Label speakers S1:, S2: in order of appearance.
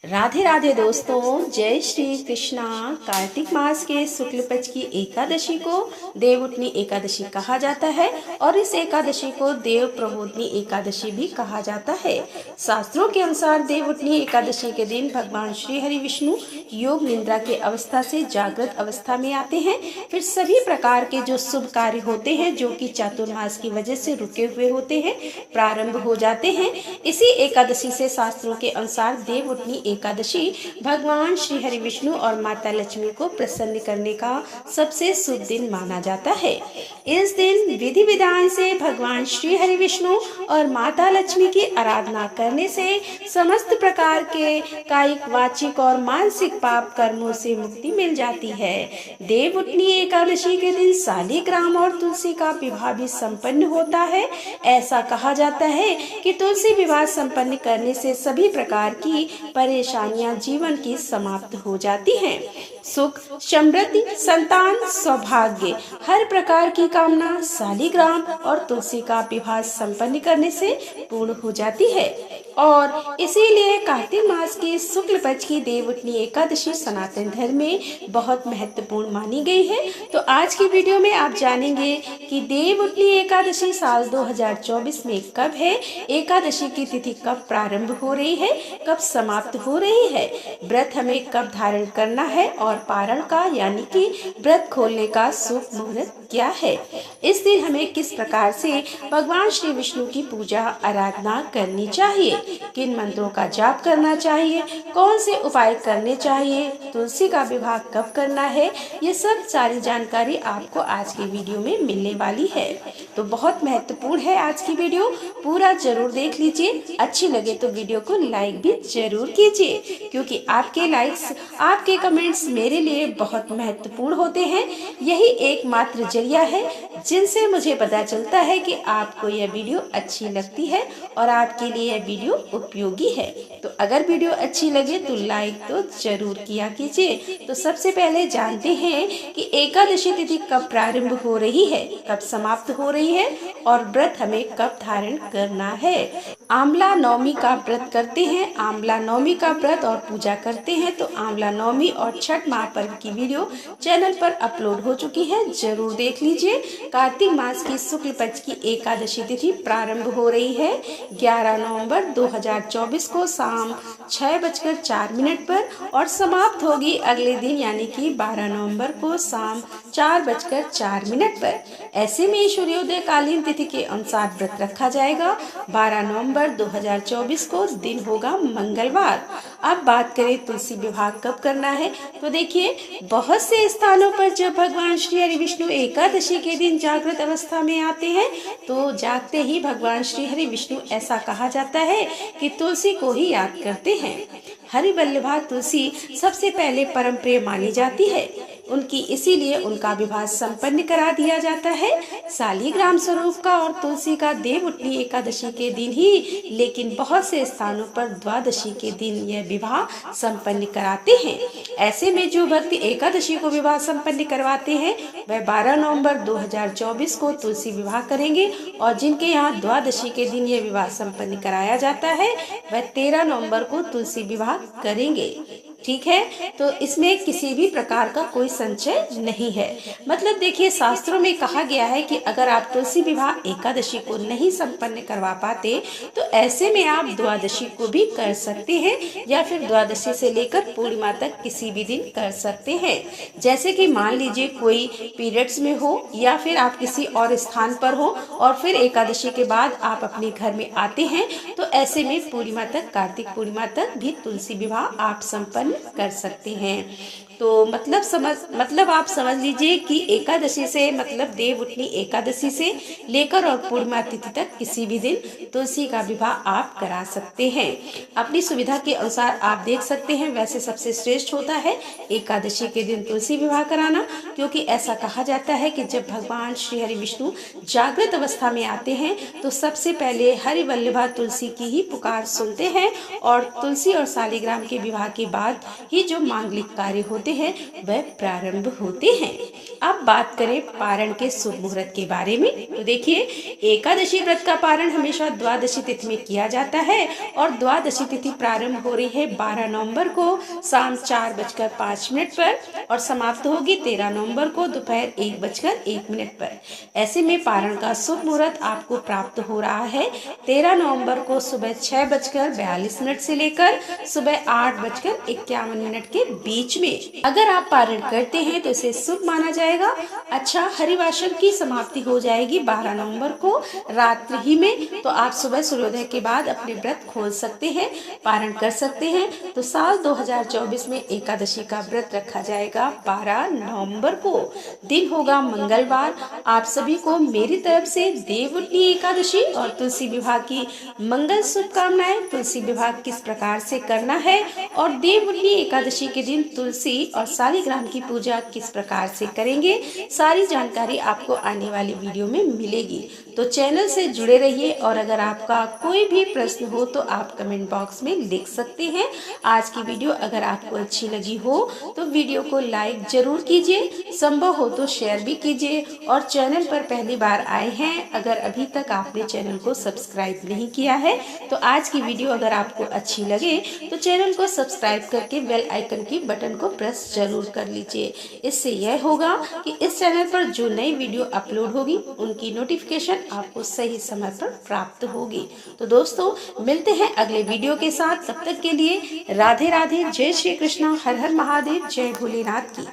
S1: राधे राधे दोस्तों, जय श्री कृष्णा। कार्तिक मास के शुक्ल पक्ष की एकादशी को देवउठनी एकादशी कहा जाता है और इस एकादशी को देव प्रबोधनी एकादशी भी कहा जाता है। शास्त्रों के अनुसार देवउठनी एकादशी के दिन भगवान श्री हरि विष्णु योग निद्रा के अवस्था से जागृत अवस्था में आते हैं। फिर सभी प्रकार के जो शुभ कार्य होते हैं जो कि चातुर्मास की वजह से रुके हुए होते हैं प्रारंभ हो जाते हैं। इसी एकादशी से शास्त्रों के अनुसार देवउठनी एकादशी भगवान श्री हरि विष्णु और माता लक्ष्मी को प्रसन्न करने का सबसे शुभ दिन माना जाता है। इस दिन विधि विधान से भगवान श्री हरि विष्णु और माता लक्ष्मी की आराधना करने से समस्त प्रकार के कायिक, वाचिक और मानसिक पाप कर्मों से मुक्ति मिल जाती है। देवउठनी एकादशी के दिन शालिग्राम और तुलसी का विवाह भी संपन्न होता है। ऐसा कहा जाता है कि तुलसी विवाह संपन्न करने से सभी प्रकार की परेशानियां जीवन की समाप्त हो जाती हैं। सुख, समृद्धि, संतान, सौभाग्य, हर प्रकार की कामना शालिग्राम और तुलसी का विवाह संपन्न करने से पूर्ण हो जाती है और इसीलिए कार्तिक मास की शुक्ल पक्ष की देवउठनी एकादशी सनातन धर्म में बहुत महत्वपूर्ण मानी गई है। तो आज की वीडियो में आप जानेंगे कि देवउठनी एकादशी साल 2024 में कब है, एकादशी की तिथि कब प्रारंभ हो रही है, कब समाप्त हो रही है, व्रत हमें कब धारण करना है और पारण का यानी कि व्रत खोलने का शुभ मुहूर्त क्या है, इस दिन हमें किस प्रकार से भगवान श्री विष्णु की पूजा आराधना करनी चाहिए, किन मंत्रों का जाप करना चाहिए, कौन से उपाय करने चाहिए, तुलसी का विवाह कब करना है, ये सब सारी जानकारी आपको आज की वीडियो में मिलने वाली है। तो बहुत महत्वपूर्ण है आज की वीडियो, पूरा जरूर देख लीजिए। अच्छी लगे तो वीडियो को लाइक भी जरूर कीजिए क्योंकि आपके लाइक्स, आपके कमेंट्स मेरे लिए बहुत महत्वपूर्ण होते हैं। यही एकमात्र जरिया है जिनसे मुझे पता चलता है कि आपको यह वीडियो अच्छी लगती है और आपके लिए यह वीडियो उपयोगी है। तो अगर वीडियो अच्छी लगे तो लाइक तो जरूर किया कीजिए। तो सबसे पहले जानते हैं कि एकादशी तिथि कब प्रारंभ हो रही है, कब समाप्त हो रही है और व्रत हमें कब धारण करना है। आंवला नवमी का व्रत करते हैं, आंवला नवमी का व्रत और पूजा करते हैं तो आंवला नवमी और छठ महापर्व की वीडियो चैनल पर अपलोड हो चुकी है, जरूर देख लीजिए। कार्तिक मास की शुक्ल पक्ष की एकादशी तिथि प्रारंभ हो रही है 11 नवंबर 2024 को शाम 6:04 पर और समाप्त होगी अगले दिन यानी कि 12 नवंबर को शाम 4:04 पर। ऐसे में सूर्योदय कालीन तिथि के अनुसार व्रत रखा जाएगा। 12 नवंबर 2024 को दिन होगा मंगलवार। अब बात करें तुलसी विवाह कब करना है, तो देखिए बहुत से स्थानों पर जब भगवान श्री हरि विष्णु एकादशी के दिन जागृत अवस्था में आते हैं तो जागते ही भगवान श्री हरि विष्णु ऐसा कहा जाता है कि तुलसी को ही याद करते हैं। हरि वल्लभा तुलसी सबसे पहले परम प्रिय मानी जाती है उनकी, इसीलिए उनका विवाह संपन्न करा दिया जाता है शालिग्राम स्वरूप का और तुलसी का देवउठनी एकादशी के दिन ही, लेकिन बहुत से स्थानों पर द्वादशी के दिन यह विवाह संपन्न कराते हैं। ऐसे में जो भक्त एकादशी को विवाह संपन्न करवाते हैं वह 12 नवंबर 2024 को तुलसी विवाह करेंगे और जिनके यहाँ द्वादशी के दिन यह विवाह संपन्न कराया जाता है वह 13 नवंबर को तुलसी विवाह करेंगे। ठीक है, तो इसमें किसी भी प्रकार का कोई संचय नहीं है। मतलब देखिए शास्त्रों में कहा गया है कि अगर आप तुलसी विवाह एकादशी को नहीं संपन्न करवा पाते तो ऐसे में आप द्वादशी को भी कर सकते हैं या फिर द्वादशी से लेकर पूर्णिमा तक किसी भी दिन कर सकते हैं। जैसे कि मान लीजिए कोई पीरियड्स में हो या फिर आप किसी और स्थान पर हो और फिर एकादशी के बाद आप अपने घर में आते हैं तो ऐसे में पूर्णिमा तक, कार्तिक पूर्णिमा तक भी तुलसी विवाह आप संपन्न कर सकते हैं। तो मतलब आप समझ लीजिए कि एकादशी से मतलब देवउठनी एकादशी से लेकर और पूर्णिमा तिथि तक किसी भी दिन तुलसी का विवाह आप करा सकते हैं। अपनी सुविधा के अनुसार आप देख सकते हैं। वैसे सबसे श्रेष्ठ होता है एकादशी के दिन तुलसी विवाह कराना, क्योंकि ऐसा कहा जाता है कि जब भगवान श्री हरि विष्णु जागृत अवस्था में आते हैं तो सबसे पहले हरि वल्लभा तुलसी की ही पुकार सुनते हैं और तुलसी और शालिग्राम के विवाह के बाद बाद ही जो मांगलिक कार्य होते हैं वह प्रारंभ होते हैं। अब बात करें पारण के शुभ मुहूर्त के बारे में, तो देखिए एकादशी व्रत का पारण हमेशा द्वादशी तिथि में किया जाता है और द्वादशी तिथि प्रारंभ हो रही है 12 नवंबर को शाम 4:05 पर और समाप्त होगी 13 नवंबर को दोपहर 1:01 पर। ऐसे में पारण का शुभ मुहूर्त आपको प्राप्त हो रहा है 13 नवंबर को सुबह 6:42 से लेकर सुबह 8:51 के बीच में। अगर आप पारण करते हैं तो इसे शुभ माना जाएगा। अच्छा, हरिवासर की समाप्ति हो जाएगी 12 नवंबर को रात्रि ही में, तो आप सुबह सूर्योदय के बाद अपने व्रत खोल सकते हैं, पारण कर सकते हैं। तो साल 2024 में एकादशी का व्रत रखा जाएगा 12 नवंबर को, दिन होगा मंगलवार। आप सभी को मेरी तरफ से देवउठनी एकादशी और तुलसी विवाह की मंगल शुभकामनाएं। तुलसी विवाह किस प्रकार से करना है और देवउठनी एकादशी के दिन तुलसी और शालिग्राम की पूजा किस प्रकार से करेंगे, सारी जानकारी आपको आने वाली वीडियो में मिलेगी। तो चैनल से जुड़े रहिए और अगर आपका कोई भी प्रश्न हो तो आप कमेंट बॉक्स में लिख सकते हैं। आज की वीडियो अगर आपको अच्छी लगी हो तो वीडियो को लाइक जरूर कीजिए, संभव हो तो शेयर भी कीजिए और चैनल पर पहली बार आए हैं, अगर अभी तक आपने चैनल को सब्सक्राइब नहीं किया है तो आज की वीडियो अगर आपको अच्छी लगे तो चैनल को सब्सक्राइब करके बेल आइकन की बटन को प्रेस जरूर कर लीजिए। इससे यह होगा कि इस चैनल पर जो नई वीडियो अपलोड होगी उनकी नोटिफिकेशन आपको सही समय पर प्राप्त होगी। तो दोस्तों मिलते हैं अगले वीडियो के साथ, तब तक के लिए राधे राधे, जय श्री कृष्णा, हर हर महादेव, जय भोलेनाथ की।